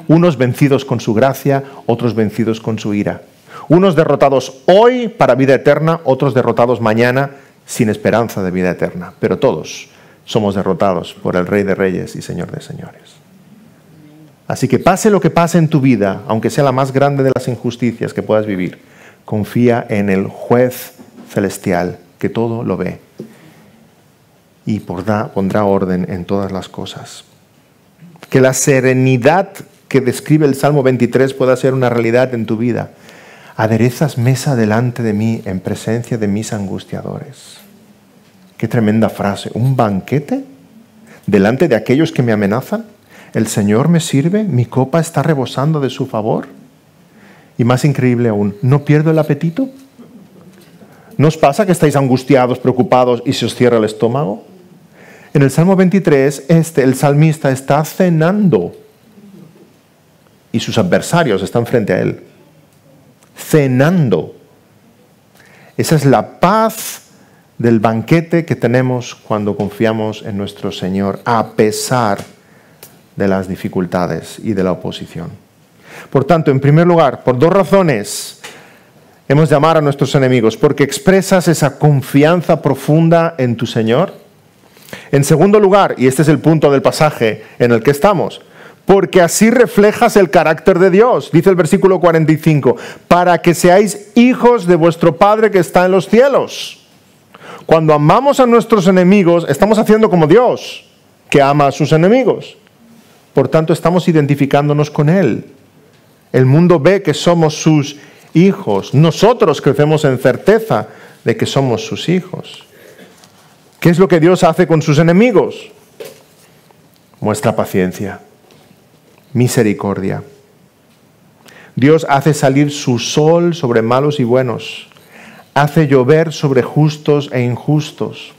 Unos vencidos con su gracia, otros vencidos con su ira. Unos derrotados hoy para vida eterna, otros derrotados mañana sin esperanza de vida eterna. Pero todos somos derrotados por el Rey de Reyes y Señor de Señores. Así que pase lo que pase en tu vida, aunque sea la más grande de las injusticias que puedas vivir, confía en el juez celestial que todo lo ve y pondrá orden en todas las cosas. Que la serenidad que describe el Salmo 23 pueda ser una realidad en tu vida. Aderezas mesa delante de mí en presencia de mis angustiadores. Qué tremenda frase. ¿Un banquete delante de aquellos que me amenazan? El Señor me sirve, mi copa está rebosando de su favor. Y más increíble aún, ¿no pierdo el apetito? ¿No os pasa que estáis angustiados, preocupados y se os cierra el estómago? En el Salmo 23, el salmista está cenando y sus adversarios están frente a él. Cenando. Esa es la paz del banquete que tenemos cuando confiamos en nuestro Señor, a pesar de las dificultades y de la oposición. Por tanto, en primer lugar, por dos razones hemos de amar a nuestros enemigos: porque expresas esa confianza profunda en tu Señor. En segundo lugar, y este es el punto del pasaje en el que estamos, porque así reflejas el carácter de Dios. Dice el versículo 45, para que seáis hijos de vuestro Padre que está en los cielos. Cuando amamos a nuestros enemigos, estamos haciendo como Dios, que ama a sus enemigos. Por tanto, estamos identificándonos con Él. El mundo ve que somos sus hijos. Nosotros crecemos en certeza de que somos sus hijos. ¿Qué es lo que Dios hace con sus enemigos? Muestra paciencia, misericordia. Dios hace salir su sol sobre malos y buenos. Hace llover sobre justos e injustos.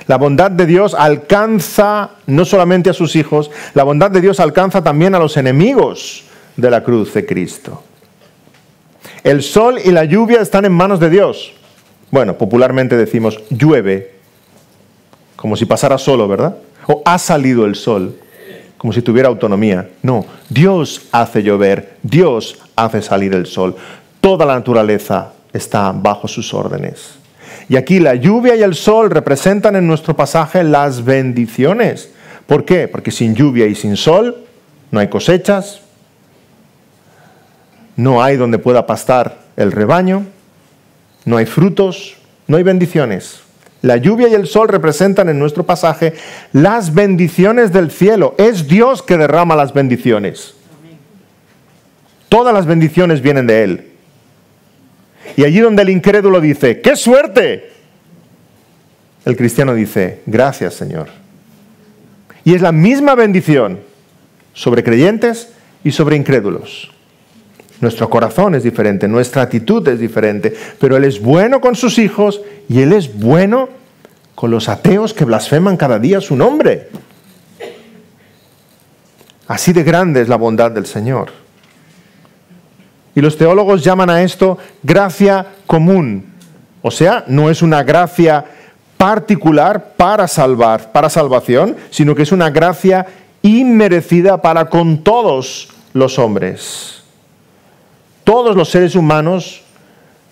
La bondad de Dios alcanza no solamente a sus hijos, la bondad de Dios alcanza también a los enemigos de la cruz de Cristo. El sol y la lluvia están en manos de Dios. Bueno, popularmente decimos llueve, como si pasara solo, ¿verdad? O ha salido el sol, como si tuviera autonomía. No, Dios hace llover, Dios hace salir el sol. Toda la naturaleza está bajo sus órdenes. Y aquí la lluvia y el sol representan en nuestro pasaje las bendiciones. ¿Por qué? Porque sin lluvia y sin sol no hay cosechas, no hay donde pueda pastar el rebaño, no hay frutos, no hay bendiciones. La lluvia y el sol representan en nuestro pasaje las bendiciones del cielo. Es Dios que derrama las bendiciones. Todas las bendiciones vienen de Él. Y allí donde el incrédulo dice, ¡qué suerte!, el cristiano dice, gracias, Señor. Y es la misma bendición sobre creyentes y sobre incrédulos. Nuestro corazón es diferente, nuestra actitud es diferente, pero Él es bueno con sus hijos y Él es bueno con los ateos que blasfeman cada día su nombre. Así de grande es la bondad del Señor. Y los teólogos llaman a esto gracia común. O sea, no es una gracia particular para salvación, sino que es una gracia inmerecida para con todos los hombres. Todos los seres humanos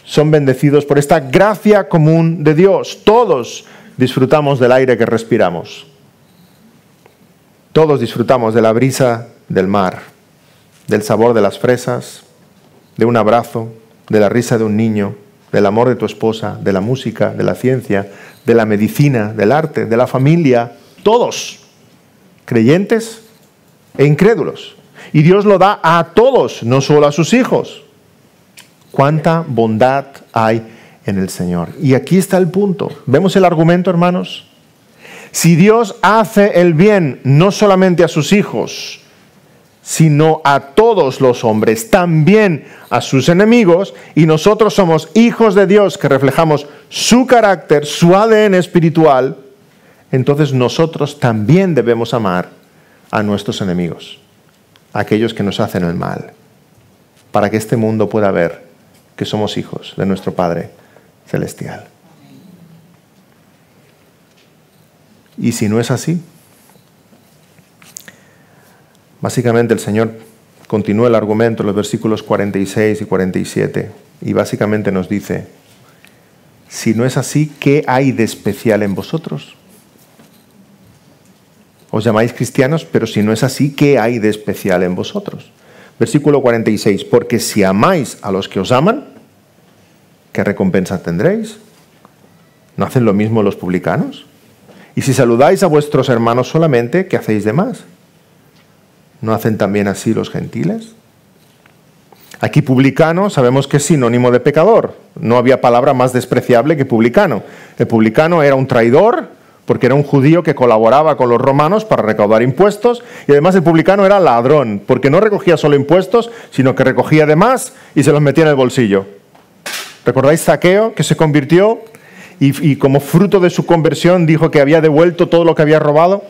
son bendecidos por esta gracia común de Dios. Todos disfrutamos del aire que respiramos. Todos disfrutamos de la brisa del mar, del sabor de las fresas, de un abrazo, de la risa de un niño, del amor de tu esposa, de la música, de la ciencia, de la medicina, del arte, de la familia. Todos, creyentes e incrédulos. Y Dios lo da a todos, no solo a sus hijos. Cuánta bondad hay en el Señor. Y aquí está el punto. ¿Vemos el argumento, hermanos? Si Dios hace el bien no solamente a sus hijos, sino a todos los hombres, también a sus enemigos, y nosotros somos hijos de Dios que reflejamos su carácter, su ADN espiritual, entonces nosotros también debemos amar a nuestros enemigos, a aquellos que nos hacen el mal, para que este mundo pueda ver que somos hijos de nuestro Padre Celestial. Y si no es así, básicamente el Señor continúa el argumento en los versículos 46 y 47 y básicamente nos dice, si no es así, ¿qué hay de especial en vosotros? Os llamáis cristianos, pero si no es así, ¿qué hay de especial en vosotros? Versículo 46, porque si amáis a los que os aman, ¿qué recompensa tendréis? ¿No hacen lo mismo los publicanos? Y si saludáis a vuestros hermanos solamente, ¿qué hacéis de más? ¿No hacen también así los gentiles? Aquí publicano sabemos que es sinónimo de pecador. No había palabra más despreciable que publicano. El publicano era un traidor porque era un judío que colaboraba con los romanos para recaudar impuestos, y además el publicano era ladrón porque no recogía solo impuestos, sino que recogía de más y se los metía en el bolsillo. ¿Recordáis Zaqueo, que se convirtió y como fruto de su conversión dijo que había devuelto todo lo que había robado?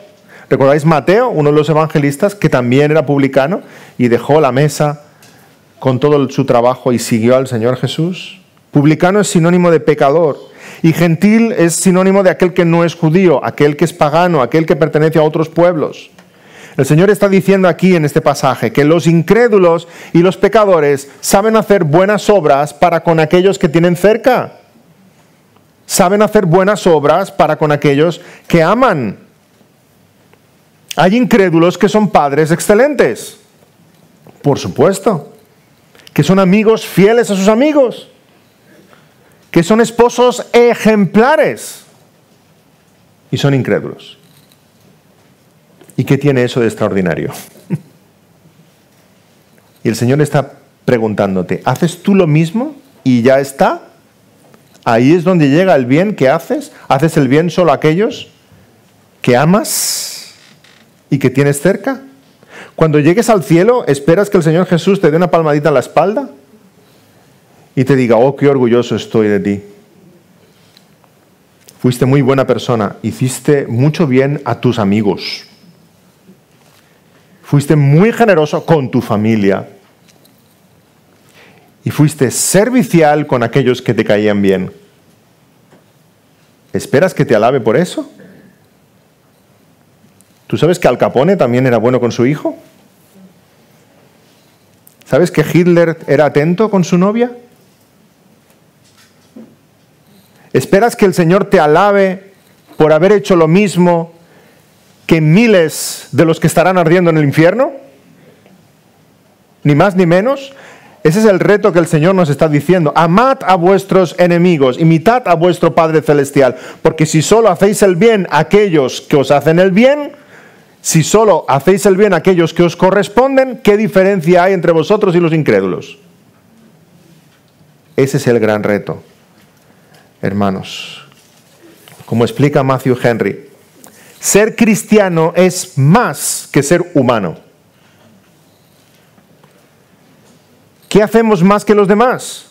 ¿Recordáis Mateo, uno de los evangelistas, que también era publicano y dejó la mesa con todo su trabajo y siguió al Señor Jesús? Publicano es sinónimo de pecador y gentil es sinónimo de aquel que no es judío, aquel que es pagano, aquel que pertenece a otros pueblos. El Señor está diciendo aquí en este pasaje que los incrédulos y los pecadores saben hacer buenas obras para con aquellos que tienen cerca. Saben hacer buenas obras para con aquellos que aman. Hay incrédulos que son padres excelentes, por supuesto, que son amigos fieles a sus amigos, que son esposos ejemplares y son incrédulos. ¿Y qué tiene eso de extraordinario? Y el Señor está preguntándote, ¿haces tú lo mismo y ya está? Ahí es donde llega el bien que haces. ¿Haces el bien solo a aquellos que amas y que tienes cerca? Cuando llegues al cielo, ¿esperas que el Señor Jesús te dé una palmadita en la espalda y te diga, oh, qué orgulloso estoy de ti? Fuiste muy buena persona, hiciste mucho bien a tus amigos. Fuiste muy generoso con tu familia. Y fuiste servicial con aquellos que te caían bien. ¿Esperas que te alabe por eso? ¿Tú sabes que Al Capone también era bueno con su hijo? ¿Sabes que Hitler era atento con su novia? ¿Esperas que el Señor te alabe por haber hecho lo mismo que miles de los que estarán ardiendo en el infierno? Ni más ni menos. Ese es el reto que el Señor nos está diciendo. Amad a vuestros enemigos, imitad a vuestro Padre Celestial, porque si solo hacéis el bien a aquellos que os hacen el bien, si solo hacéis el bien a aquellos que os corresponden, ¿qué diferencia hay entre vosotros y los incrédulos? Ese es el gran reto, hermanos. Como explica Matthew Henry, ser cristiano es más que ser humano. ¿Qué hacemos más que los demás?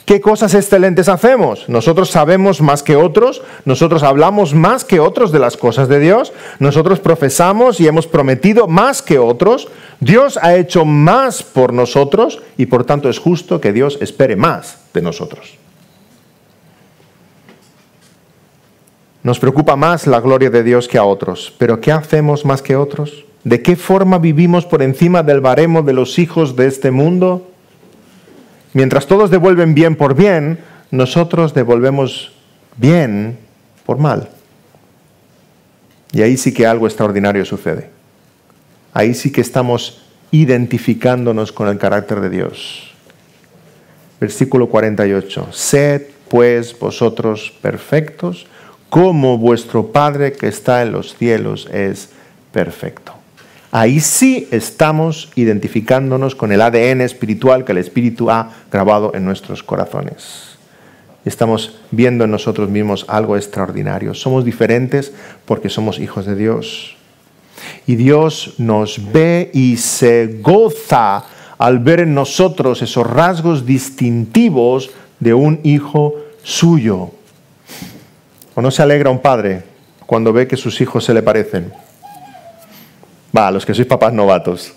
¿Qué cosas excelentes hacemos? Nosotros sabemos más que otros, nosotros hablamos más que otros de las cosas de Dios, nosotros profesamos y hemos prometido más que otros, Dios ha hecho más por nosotros y por tanto es justo que Dios espere más de nosotros. Nos preocupa más la gloria de Dios que a otros, pero ¿qué hacemos más que otros? ¿De qué forma vivimos por encima del baremo de los hijos de este mundo? Mientras todos devuelven bien por bien, nosotros devolvemos bien por mal. Y ahí sí que algo extraordinario sucede. Ahí sí que estamos identificándonos con el carácter de Dios. Versículo 48. Sed pues vosotros perfectos, como vuestro Padre que está en los cielos es perfecto. Ahí sí estamos identificándonos con el ADN espiritual que el Espíritu ha grabado en nuestros corazones. Estamos viendo en nosotros mismos algo extraordinario. Somos diferentes porque somos hijos de Dios. Y Dios nos ve y se goza al ver en nosotros esos rasgos distintivos de un hijo suyo. ¿O no se alegra un padre cuando ve que sus hijos se le parecen? Va, los que sois papás novatos.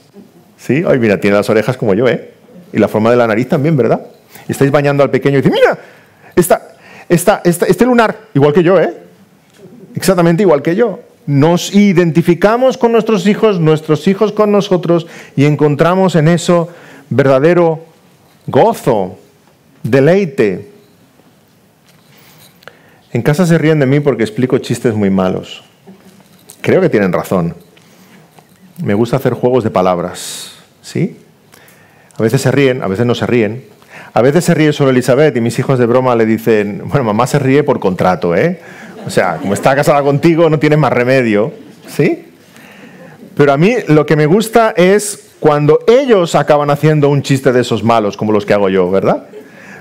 ¿Sí? Ay, mira, tiene las orejas como yo, ¿eh? Y la forma de la nariz también, ¿verdad? Y estáis bañando al pequeño y dice, mira, este lunar, igual que yo, ¿eh? Exactamente igual que yo. Nos identificamos con nuestros hijos con nosotros y encontramos en eso verdadero gozo, deleite. En casa se ríen de mí porque explico chistes muy malos. Creo que tienen razón. Me gusta hacer juegos de palabras, ¿sí? A veces se ríen, a veces no se ríen. A veces se ríe solo Elizabeth y mis hijos de broma le dicen, bueno, mamá se ríe por contrato, ¿eh? O sea, como está casada contigo, no tienes más remedio, ¿sí? Pero a mí lo que me gusta es cuando ellos acaban haciendo un chiste de esos malos, como los que hago yo, ¿verdad?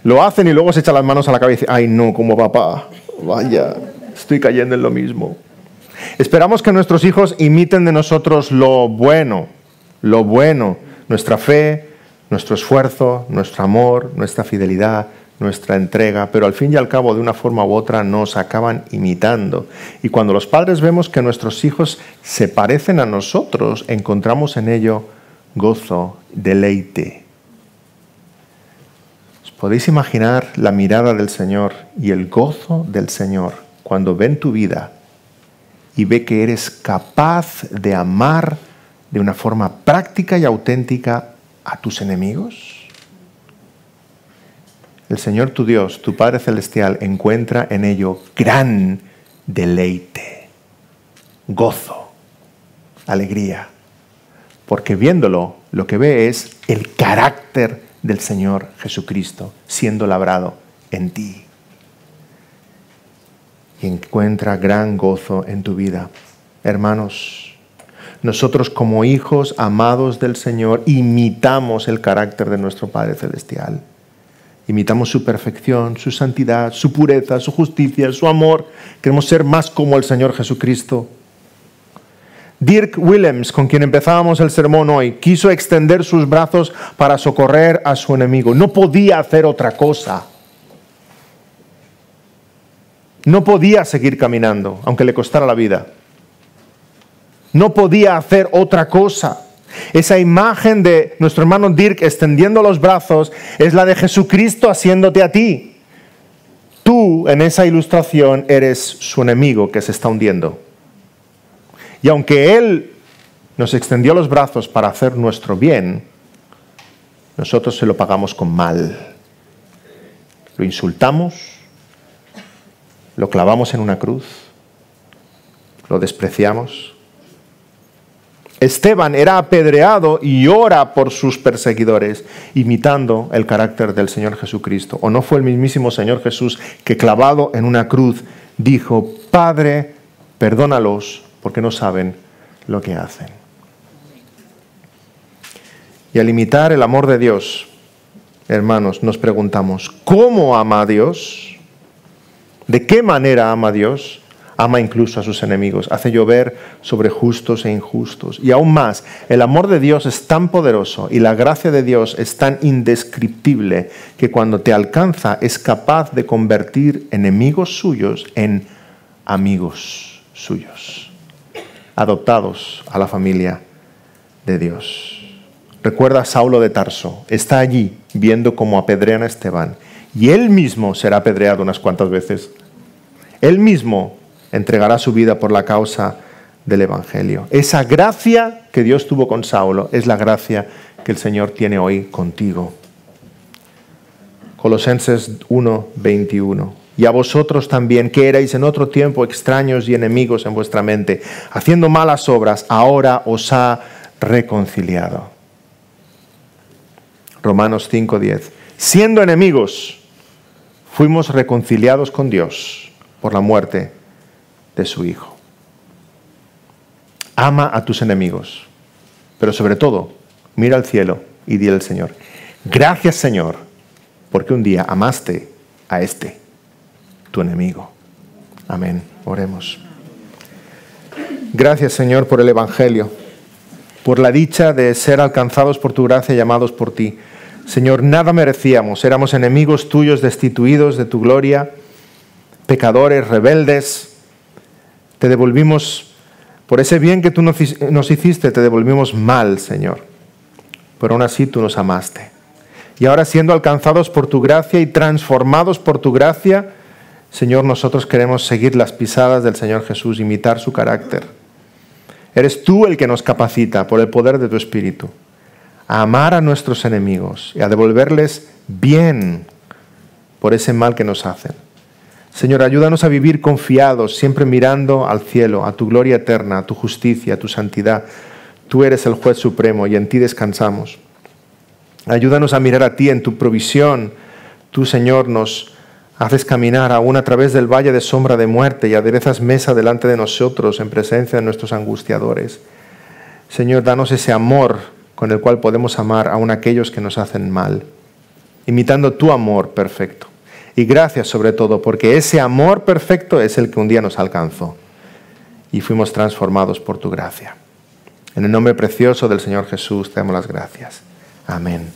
Lo hacen y luego se echan las manos a la cabeza y dicen, ay no, como papá, vaya, estoy cayendo en lo mismo. Esperamos que nuestros hijos imiten de nosotros lo bueno, nuestra fe, nuestro esfuerzo, nuestro amor, nuestra fidelidad, nuestra entrega, pero al fin y al cabo, de una forma u otra, nos acaban imitando. Y cuando los padres vemos que nuestros hijos se parecen a nosotros, encontramos en ello gozo, deleite. ¿Os podéis imaginar la mirada del Señor y el gozo del Señor cuando ven tu vida y ve que eres capaz de amar de una forma práctica y auténtica a tus enemigos? El Señor tu Dios, tu Padre Celestial, encuentra en ello gran deleite, gozo, alegría, porque viéndolo, lo que ve es el carácter del Señor Jesucristo siendo labrado en ti. Y encuentra gran gozo en tu vida. Hermanos, nosotros como hijos amados del Señor imitamos el carácter de nuestro Padre Celestial. Imitamos su perfección, su santidad, su pureza, su justicia, su amor. Queremos ser más como el Señor Jesucristo. Dirk Willems, con quien empezábamos el sermón hoy, quiso extender sus brazos para socorrer a su enemigo. No podía hacer otra cosa. No podía seguir caminando, aunque le costara la vida. No podía hacer otra cosa. Esa imagen de nuestro hermano Dirk extendiendo los brazos es la de Jesucristo haciéndote a ti. Tú, en esa ilustración, eres su enemigo que se está hundiendo. Y aunque Él nos extendió los brazos para hacer nuestro bien, nosotros se lo pagamos con mal. Lo insultamos, lo clavamos en una cruz, lo despreciamos. Esteban era apedreado y ora por sus perseguidores, imitando el carácter del Señor Jesucristo. ¿O no fue el mismísimo Señor Jesús que, clavado en una cruz, dijo, Padre, perdónalos porque no saben lo que hacen? Y al imitar el amor de Dios, hermanos, nos preguntamos, ¿cómo ama a Dios? ¿De qué manera ama a Dios? ama incluso a sus enemigos, hace llover sobre justos e injustos. Y aún más, el amor de Dios es tan poderoso y la gracia de Dios es tan indescriptible que cuando te alcanza es capaz de convertir enemigos suyos en amigos suyos, adoptados a la familia de Dios. Recuerda a Saulo de Tarso, está allí viendo cómo apedrean a Esteban y él mismo será apedreado unas cuantas veces. Él mismo entregará su vida por la causa del Evangelio. Esa gracia que Dios tuvo con Saulo es la gracia que el Señor tiene hoy contigo. Colosenses 1:21. Y a vosotros también, que erais en otro tiempo extraños y enemigos en vuestra mente, haciendo malas obras, ahora os ha reconciliado. Romanos 5:10. Siendo enemigos, fuimos reconciliados con Dios por la muerte de su Hijo. Ama a tus enemigos, pero sobre todo, mira al cielo y dile al Señor: gracias, Señor, porque un día amaste a tu enemigo. Amén. Oremos. Gracias, Señor, por el Evangelio, por la dicha de ser alcanzados por tu gracia y llamados por ti. Señor, nada merecíamos, éramos enemigos tuyos, destituidos de tu gloria, pecadores, rebeldes. Te devolvimos, por ese bien que tú nos hiciste, te devolvimos mal, Señor. Pero aún así tú nos amaste. Y ahora, siendo alcanzados por tu gracia y transformados por tu gracia, Señor, nosotros queremos seguir las pisadas del Señor Jesús, imitar su carácter. Eres tú el que nos capacita, por el poder de tu Espíritu, a amar a nuestros enemigos y a devolverles bien por ese mal que nos hacen. Señor, ayúdanos a vivir confiados, siempre mirando al cielo, a tu gloria eterna, a tu justicia, a tu santidad. Tú eres el juez supremo y en ti descansamos. Ayúdanos a mirar a ti en tu provisión. Tú, Señor, nos haces caminar aún a través del valle de sombra de muerte y aderezas mesa delante de nosotros en presencia de nuestros angustiadores. Señor, danos ese amor con el cual podemos amar aún a aquellos que nos hacen mal, imitando tu amor perfecto. Y gracias sobre todo, porque ese amor perfecto es el que un día nos alcanzó y fuimos transformados por tu gracia. En el nombre precioso del Señor Jesús te damos las gracias. Amén.